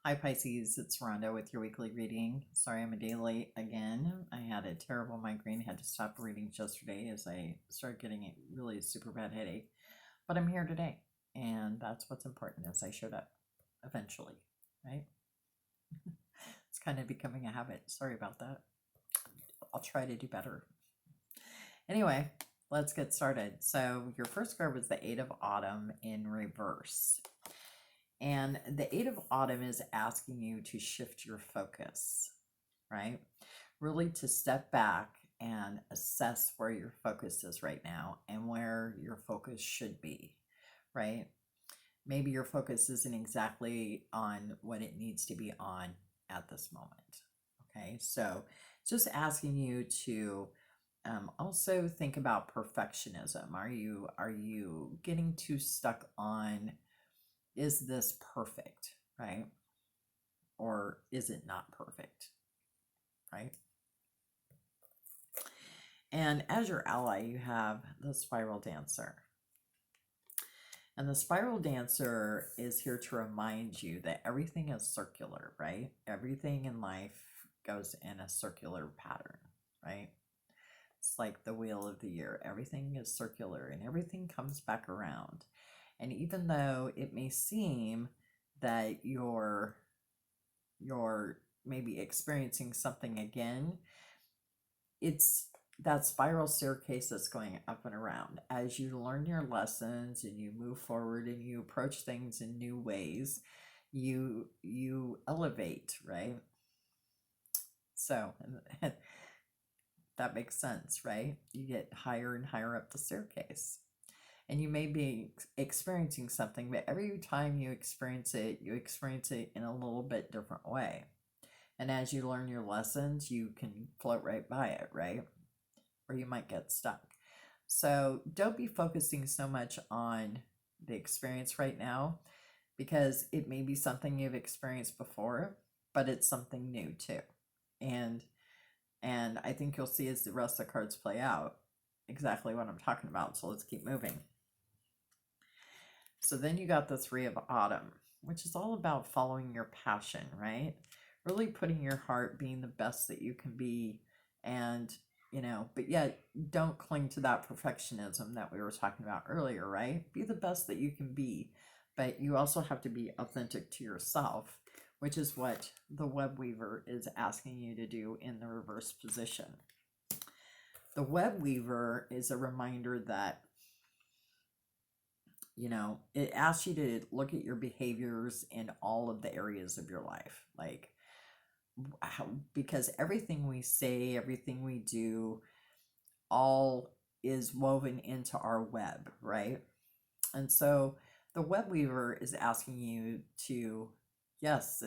Hi Pisces, it's Rhonda with your weekly reading. Sorry I'm a day late again. I had a terrible migraine, had to stop readings yesterday as I started getting a really super bad headache. But I'm here today, and that's what's important as I showed up eventually, right? It's kind of becoming a habit. Sorry about that. I'll try to do better. Anyway, let's get started. So your first card was the Eight of Autumn in reverse. And the Eight of Autumn is asking you to shift your focus, right? Really to step back and assess where your focus is right now and where your focus should be, right? Maybe your focus isn't exactly on what it needs to be on at this moment. Okay, so just asking you to also think about perfectionism. Are you getting too stuck on, is this perfect, right? Or is it not perfect, right? And as your ally, you have the Spiral Dancer. And the Spiral Dancer is here to remind you that everything is circular, right? Everything in life goes in a circular pattern, right? It's like the wheel of the year. Everything is circular and everything comes back around. And even though it may seem that you're maybe experiencing something again, it's that spiral staircase that's going up and around as you learn your lessons and you move forward and you approach things in new ways. You elevate, right? So that makes sense, right? You get higher and higher up the staircase, and you may be experiencing something, but every time you experience it in a little bit different way. And as you learn your lessons, you can float right by it, right? Or you might get stuck. So don't be focusing so much on the experience right now, because it may be something you've experienced before, but it's something new too. And I think you'll see as the rest of the cards play out exactly what I'm talking about. So let's keep moving. So then you got the Three of Autumn, which is all about following your passion, right? Really putting your heart, being the best that you can be, and but yet don't cling to that perfectionism that we were talking about earlier, right? Be the best that you can be, but you also have to be authentic to yourself, which is what the Web Weaver is asking you to do in the reverse position. The Web Weaver is a reminder that it asks you to look at your behaviors in all of the areas of your life, like because everything we say, everything we do, all is woven into our web, right? And so the Web Weaver is asking you to, yes,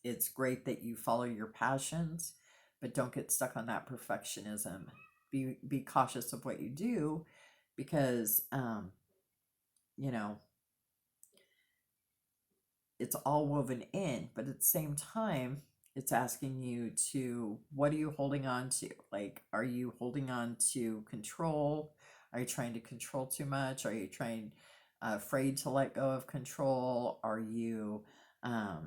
it's great that you follow your passions, but don't get stuck on that perfectionism. Be cautious of what you do, because you know it's all woven in, but at the same time, it's asking you to, what are you holding on to? Like, are you holding on to control? Are you trying to control too much? Are you afraid to let go of control? Are you, uh,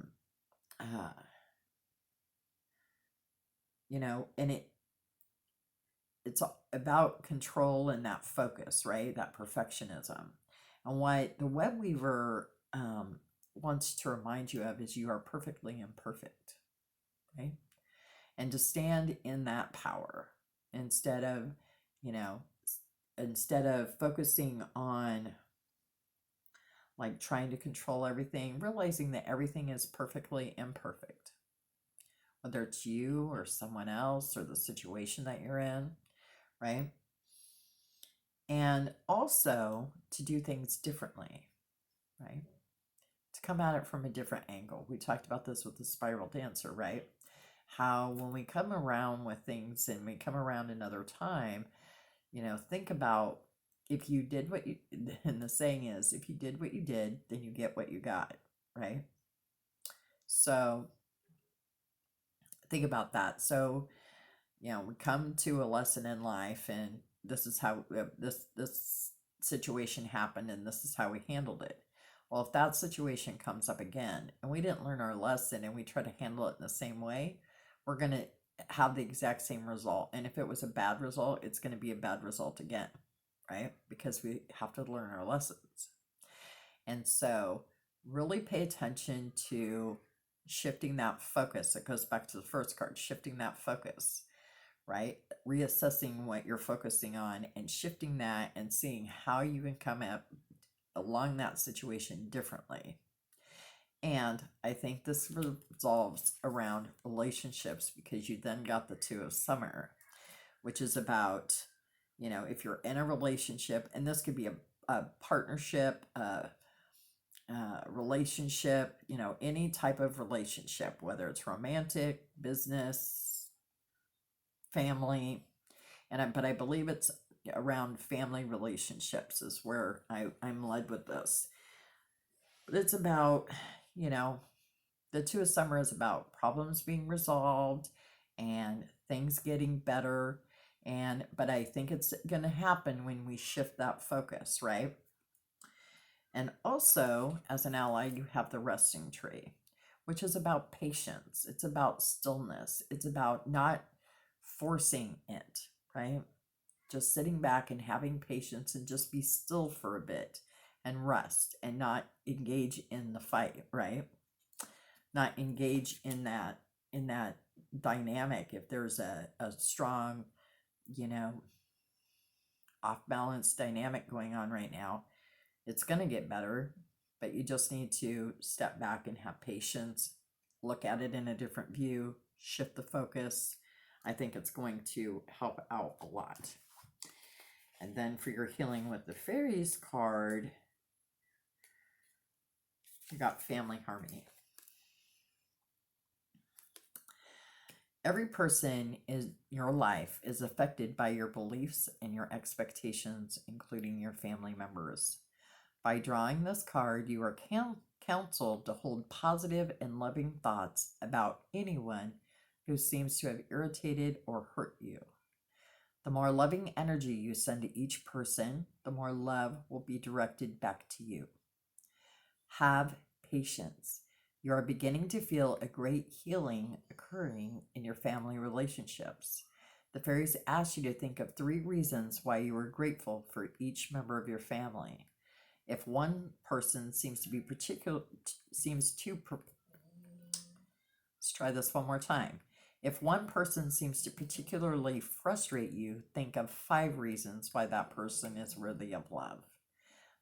and it's about control and that focus, right? That perfectionism. And what the Web Weaver wants to remind you of is you are perfectly imperfect, right? And to stand in that power instead of, you know, instead of focusing on like trying to control everything, realizing that everything is perfectly imperfect, whether it's you or someone else or the situation that you're in, right? And also to do things differently, right? To come at it from a different angle. We talked about this with the Spiral Dancer, right? How when we come around with things and we come around another time, think about, if you did what you, and the saying is, if you did what you did, then you get what you got, right? So think about that. So, we come to a lesson in life, and this is how this situation happened, and this is how we handled it. Well, if that situation comes up again and we didn't learn our lesson and we try to handle it in the same way, we're going to have the exact same result. And if it was a bad result, it's going to be a bad result again, right? Because we have to learn our lessons. And so, really pay attention to shifting that focus. It goes back to the first card, shifting that focus, right? Reassessing what you're focusing on and shifting that and seeing how you can come up along that situation differently. And I think this resolves around relationships because you then got the Two of Summer, which is about, if you're in a relationship, and this could be a partnership, relationship, any type of relationship, whether it's romantic, business, family, but I believe it's around family relationships is where I'm led with this. But it's about, the Two of Summer is about problems being resolved and things getting better. But I think it's going to happen when we shift that focus, right? And also, as an ally, you have the resting tree, which is about patience. It's about stillness. It's about not forcing it, right? Just sitting back and having patience and just be still for a bit and rest and not engage in the fight, right? Not engage in that dynamic. If there's a strong, off balance dynamic going on right now, it's going to get better, but you just need to step back and have patience, look at it in a different view, shift the focus. I think it's going to help out a lot. And then for your healing with the fairies card, you got family harmony. Every person in your life is affected by your beliefs and your expectations, including your family members. By drawing this card, you are counseled to hold positive and loving thoughts about anyone who seems to have irritated or hurt you. The more loving energy you send to each person, the more love will be directed back to you. Have patience. You are beginning to feel a great healing occurring in your family relationships. The fairies ask you to think of 3 reasons why you are grateful for each member of your family. If one person seems to be let's try this one more time. If one person seems to particularly frustrate you, think of 5 reasons why that person is worthy of love.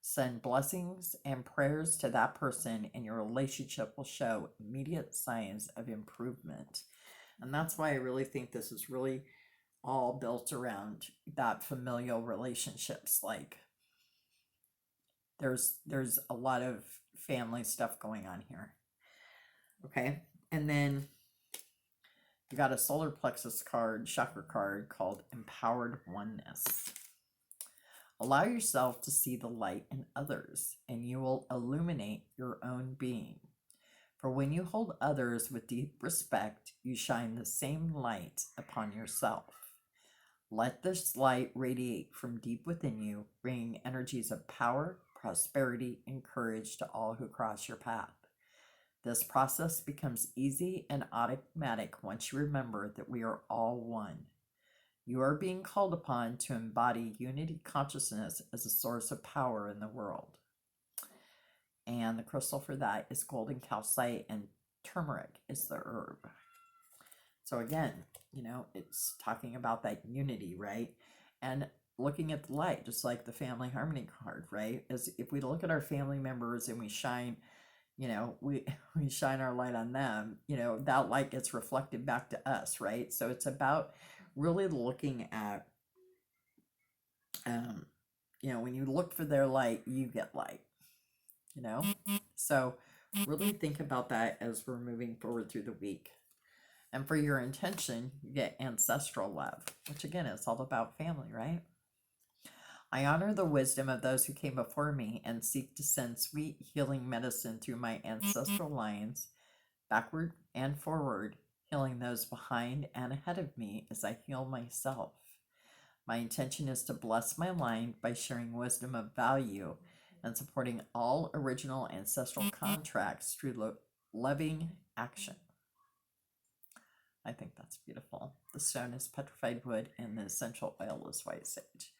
Send blessings and prayers to that person, and your relationship will show immediate signs of improvement. And that's why I really think this is really all built around that familial relationships. Like, there's a lot of family stuff going on here. Okay, and then you got a solar plexus card, chakra card called Empowered Oneness. Allow yourself to see the light in others, and you will illuminate your own being. For when you hold others with deep respect, you shine the same light upon yourself. Let this light radiate from deep within you, bringing energies of power, prosperity, and courage to all who cross your path. This process becomes easy and automatic once you remember that we are all one. You are being called upon to embody unity consciousness as a source of power in the world. And the crystal for that is golden calcite, and turmeric is the herb. So again, it's talking about that unity, right? And looking at the light, just like the family harmony card, right? As if we look at our family members and we shine, we shine our light on them, that light gets reflected back to us, right? So it's about really looking at, when you look for their light, you get light, So really think about that as we're moving forward through the week. And for your intention, you get ancestral love, which again is all about family, right? I honor the wisdom of those who came before me and seek to send sweet healing medicine through my ancestral lines, backward and forward, healing those behind and ahead of me as I heal myself. My intention is to bless my line by sharing wisdom of value and supporting all original ancestral contracts through loving action. I think that's beautiful. The stone is petrified wood and the essential oil is white sage.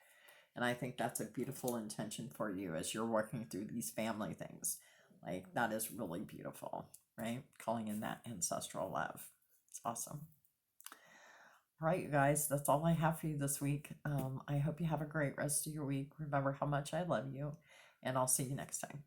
And I think that's a beautiful intention for you as you're working through these family things. Like, that is really beautiful, right? Calling in that ancestral love. It's awesome. All right, you guys, that's all I have for you this week. I hope you have a great rest of your week. Remember how much I love you, and I'll see you next time.